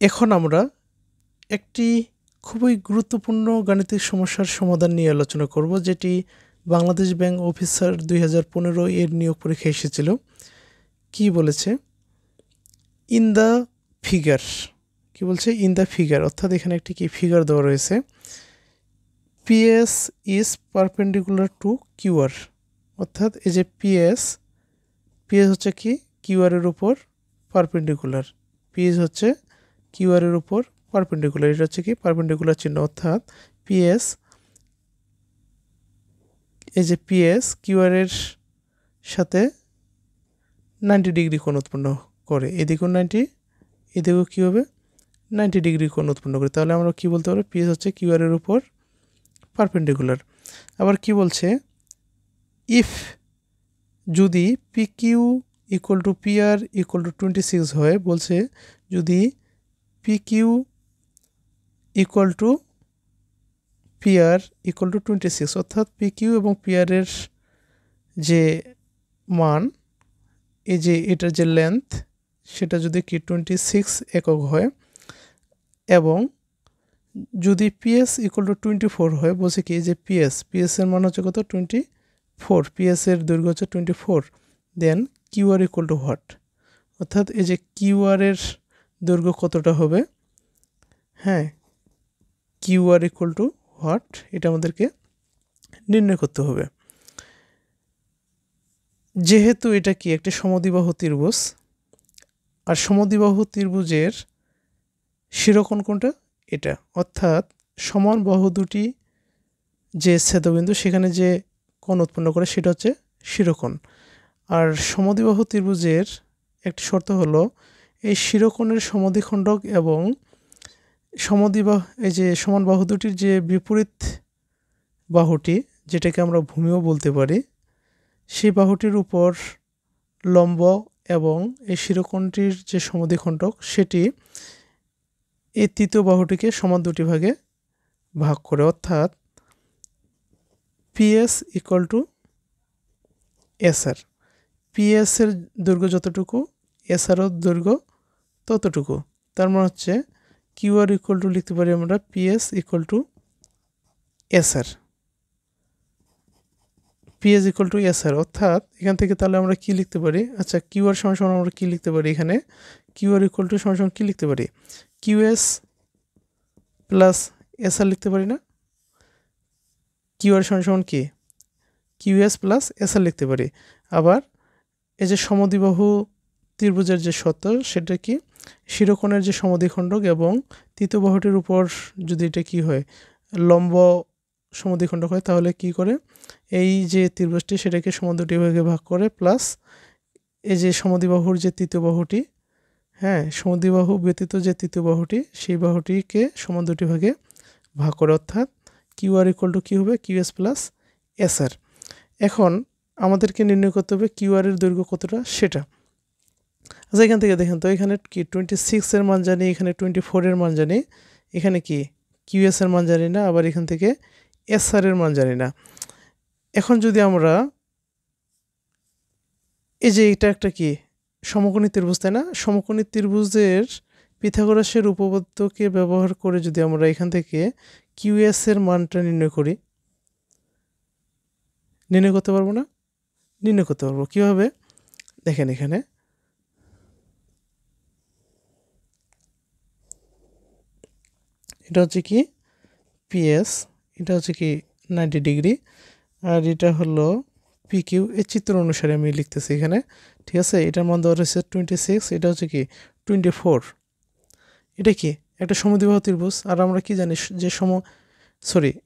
এখন আমরা একটি খুবই গুরুত্বপূর্ণ গাণিতিক সমস্যার সমাধান নিয়ে আলোচনা করব, যেটি বাংলাদেশ ব্যাংক অফিসার 2015 এর নিয়োগ পরীক্ষায় এসেছিল। কি বলেছে? ইন দ্য ফিগার, কি বলছে? ইন দ্য ফিগার, অর্থাৎ এখানে একটি কি ফিগার দেওয়া রয়েছে। PS is perpendicular to QR, অর্থাৎ এই যে পিএস হচ্ছে কি কিউআর এর উপর পারপেন্ডিকুলার, পিএস হচ্ছে কিউআর এর উপর পারপেন্ডিকুলার, এটা হচ্ছে কি পারপেন্ডিকুলার চিহ্ন, অর্থাৎ পিএস, এই যে পিএস কিউআর এর সাথে 90 ডিগ্রি কোণ উৎপন্ন করে, এদিকেও 90, এদিকেও কী হবে 90 ডিগ্রি কোণ উৎপন্ন করে। তাহলে আমরা কি বলতে পারবো? পিএস হচ্ছে কিউআর এর উপর পারপেন্ডিকুলার। আবার কি বলছে? ইফ, যদি P Q equal to PR equal to 26 হয়, বলছে যদি P Q equal to PR equal to 26, অর্থাৎ পি কিউ এবং পিআর এর যে মান, এই যে এটার যে লেন্থ, সেটা যদি কি 26 একক হয়, এবং যদি পিএস ইকুয়াল টু 24 হয়, বলছে কি যে পিএস এর মান হচ্ছে কত? 24, পিএস এর দৈর্ঘ্য হচ্ছে 24, দেন কিউআর ইকুয়াল টু হোয়াট, অর্থাৎ এই যে কিউআর এর দৈর্ঘ্য কতটা হবে, হ্যাঁ, কিউআর ইকুয়াল টু হোয়াট, এটা আমাদেরকে নির্ণয় করতে হবে। যেহেতু এটা কি একটা সমদ্বিবাহু ত্রিভুজ, আর সমদ্বিবাহু ত্রিভুজের শিরোকোণ কোনটা? এটা, অর্থাৎ সমান বাহু দুটি যে ছেদবিন্দু, সেখানে যে কোণ উৎপন্ন করে সেটা হচ্ছে শিরোকোণ। আর সমদ্বিবাহু ত্রিভুজের একটি শর্ত হলো এই শিরোকোণের সমদ্বিখণ্ডক এবং এই যে সমান বাহু দুটির যে বিপরীত বাহুটি, যেটাকে আমরা ভূমিও বলতে পারি, সেই বাহুটির উপর লম্ব এবং এই শিরোকোণটির যে সমদ্বিখণ্ডক, সেটি এই তৃতীয় বাহুটিকে সমান দুটি ভাগে ভাগ করে, অর্থাৎ PS equal to SR, PS এর দৈর্ঘ্য যতটুকু, এসআরও দৈর্ঘ্য ততটুকু। তার মানে হচ্ছে কিউআর ইকুয়াল টু লিখতে পারি আমরা PS equal to SR, PS equal to SR, অর্থাৎ এখান থেকে তাহলে আমরা কি লিখতে পারি? আচ্ছা, কিউআর সমান সমান আমরা কি লিখতে পারি? এখানে কিউআর ইকুয়াল টু সমান সমান কি লিখতে পারি? কিউএস প্লাস এসআর লিখতে পারি না? কিউআর সমান সমান কি? কিউএস প্লাস এসআর লিখতে পারি। আবার এই যে সমদ্বিবাহু ত্রিভুজের যে শর্ত, সেটা কি শিরোকোণের যে সমদ্বিখণ্ডক এবং তৃতীয় বাহুটির উপর যদি এটা কি হয়, লম্ব সমদ্বিখণ্ডক হয়, তাহলে কি করে এই যে ত্রিভুজটি সেটাকে সমান দুটি ভাগে ভাগ করে, প্লাস এই যে সমদ্বিবাহুর যে তৃতীয় বাহুটি, হ্যাঁ, সমদ্বিবাহু ব্যতীত যে তৃতীয় বাহুটি, সেই বাহুটিকে সমান দুটি ভাগে ভাগ করে, অর্থাৎ কিউআর ইকুয়াল টু কী হবে? QS plus SR. এখন আমাদেরকে নির্ণয় করতে হবে কিউআর এর দৈর্ঘ্য কতটা সেটা। আচ্ছা, এখান থেকে দেখেন তো, এখানে কি 26 এর মান জানি, এখানে 24 এর মান জানি, এখানে কি কিউএস এর মান জানি না, আবার এখান থেকে এসআর এর মান জানি না। এখন যদি আমরা এই যে এটা একটা কি সমকোণী ত্রিভুজ, তাই না? সমকোণী ত্রিভুজের পিথাগোরাসের উপপাদ্যকে ব্যবহার করে যদি আমরা এখান থেকে কিউএস এর মানটা নির্ণয় করি, নির্ণয় করতে পারবো না? নির্ণয় করতে পারবো। কীভাবে? দেখেন, এখানে এটা হচ্ছে কি পিএস, এটা হচ্ছে কি 90 ডিগ্রি, আর এটা হলো পি কিউ। এই চিত্র অনুসারে আমি লিখতেছি এখানে, ঠিক আছে? এটার মান দেওয়া রয়েছে 26, এটা হচ্ছে কি 24। এটা কি একটা সমদ্বিবাহু ত্রিভুজ, আর আমরা কি জানি যে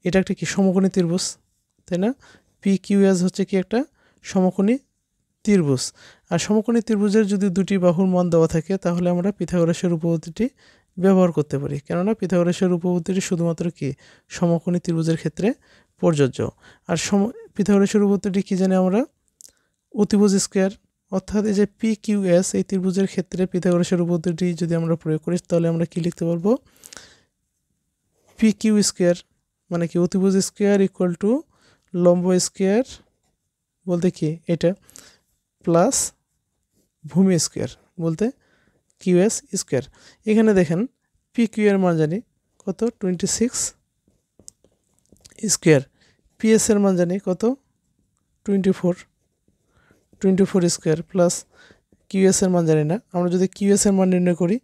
এটা একটা কি সমকোণী ত্রিভুজ, তাই না? পি কিউ এস হচ্ছে কি একটা সমকোণী ত্রিভুজ। আর সমকোণী ত্রিভুজের যদি দুটি বাহুর মান দেওয়া থাকে, তাহলে আমরা পিথাগোরাসের উপপাদ্যটি ব্যবহার করতে পারি, কেননা পিথাগোরাসের উপপাদ্যটি শুধুমাত্র কি সমকোণী ত্রিভুজের ক্ষেত্রে প্রযোজ্য। আর পিথাগোরাসের উপপাদ্যটি কি জানি আমরা? অতিভুজ স্কোয়ার, অর্থাৎ এই যে পি কিউ এস, এই ত্রিভুজের ক্ষেত্রে পিথাগোরাসের উপপাদ্যটি যদি আমরা প্রয়োগ করি, তাহলে আমরা কি লিখতে পারবো? পি কিউ স্কোয়ার মানে কি অতিভুজ স্কোয়ার ইকুয়াল টু লম্ব স্কোয়ার, বলতে কি এটা, প্লাস ভূমি স্কোয়ার বলতে কিউএস স্কোয়ার। এখানে দেখেন পি কিউ এর মান জানি কত 26 স্কোয়ার, পিএস এর মান জানি কত 24 স্কোয়ার প্লাস কিউএস এর মান জানি না। আমরা যদি কিউএস এর মান নির্ণয় করি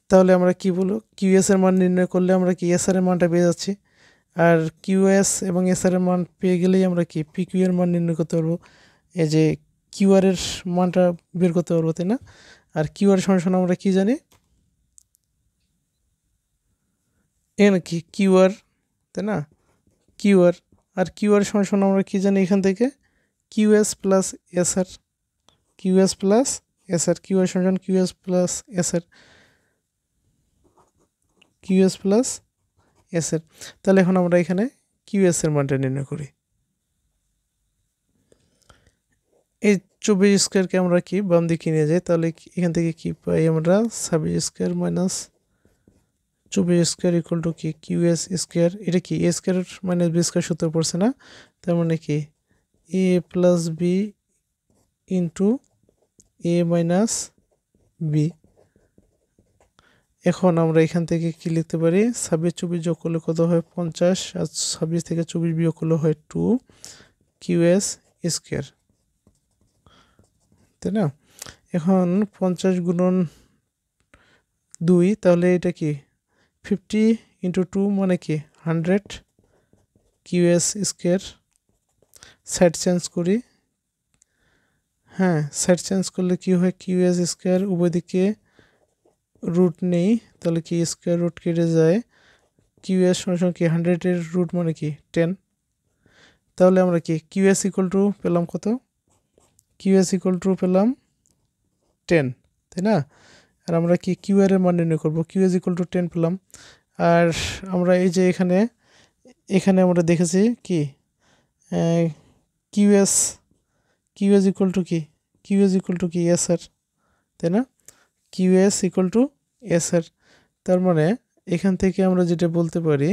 তাহলে আমরা কি বলবো, কিউএস এর মান নির্ণয় করলে আমরা কি এসআর এর মানটা পেয়ে যাচ্ছি, আর কিউএস এবং এসআর এর মান পেয়ে গেলেই আমরা কি পি কিউ এর মান নির্ণয় করতে পারবো, এই যে কিউআর এর মানটা বের করতে পারবো, তাই না? আর কিউআর সমান আমরা কি জানি, এখানে কি কিউআর, তাই না? কিউআর, আর কিউআর সমান আমরা কি জানি এখান থেকে QS plus SR, QS plus SR, QR সমান QS plus SR, QS plus SR. তাহলে এখন আমরা এখানে কিউএস এর মানটা নির্ণয় করি। এই 24 স্কোয়ারকে আমরা কি বাম দিকে নিয়ে যাই, তাহলে এখান থেকে কি পাই আমরা 26 square minus 24 square equal to কি কিউএস স্কোয়ার, এটা কি এ স্কোয়ার মাইনাস বি স্কোয়ার সূত্র পড়ছে না, তার মানে কি এ প্লাস বি ইন্টু এ মাইনাস বি। এখন আমরা এখান থেকে কি লিখতে পারি, 26 যোগ করলে কত হয় 50, আর 26 থেকে 24 বিয়োগ করলে হয় 2 কিউএস স্কোয়ার, তাই না? এখন 50 গুণন 2, তাহলে এটা কি 50 ইন্টু 2 মানে কি 100 কিউএস স্কোয়ার। সাইড চেঞ্জ করি, হ্যাঁ সাইড চেঞ্জ করলে কি হয় কিউএস স্কোয়ার, উভয় দিকে রুট নেই, তাহলে কি স্কোয়ার রুট কেটে যায়, কিউএস সমান কি 100 এর রুট মানে কি 10, তাহলে আমরা কি কিউএস ইকুয়াল টু পেলাম কত, কিউএস ইকুয়াল টু পেলাম 10, তাই না? আর আমরা কি কিউআর এর মান নির্ণয় করবো, কিউএস ইকুয়াল টু 10 পেলাম। আর আমরা এই যে এখানে আমরা দেখেছি কি কিউএস ইকুয়াল টু কি, কিউএস ইকুয়াল টু কি এসআর, তাই না? কিউএস ইকুয়াল টু এসআর, তার মানে এখান থেকে আমরা যেটা বলতে পারি,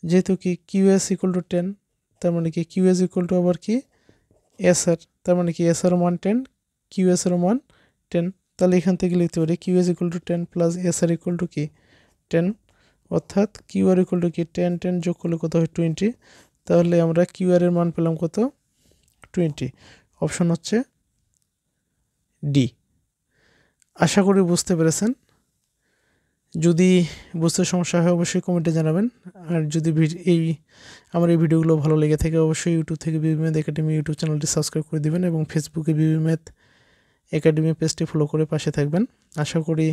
যেহেতু কি কিউএস ইকুয়াল টু 10, তার মানে কি কিউএস ইকুয়াল টু আবার কি এসআর, তার মানে কি এসআর মান 10, কিউএস এর মান 10, তাহলে এখান থেকে লিখতে পারি QS equal to 10 plus SR equal to কি 10, অর্থাৎ কিউআর ইকুয়াল টু কি 10 যোগ করলে কত হয় 20, তাহলে আমরা কিউআর এর মান পেলাম কত 20। অপশন হচ্ছে ডি। আশা করি বুঝতে পেরেছেন। যদি বুঝতে সমস্যা হয় অবশ্যই কমেন্টে জানাবেন, আর যদি আমার এই ভিডিওগুলো ভালো লেগে থাকে অবশ্যই ইউটিউব থেকে বিবি ম্যাথ একাডেমি ইউটিউব চ্যানেলটি সাবস্ক্রাইব করে দিবেন এবং ফেসবুকে বিবি ম্যাথ একাডেমি পেজটি ফলো করে পাশে থাকবেন। আশা করি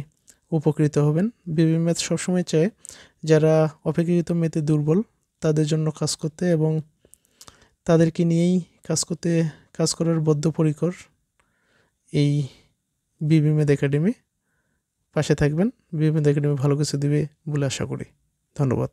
উপকৃত হবেন। বিবি ম্যাথ সবসময় চায় যারা অপেক্ষাকৃত ম্যাথে দুর্বল তাদের জন্য কাজ করতে, এবং তাদেরকে নিয়েই কাজ করার বদ্ধপরিকর এই বিবি ম্যাথ একাডেমি। পাশে থাকবেন, বিবি ম্যাথ একাডেমি ভালো কিছু দিবে বলে আশা করি। ধন্যবাদ।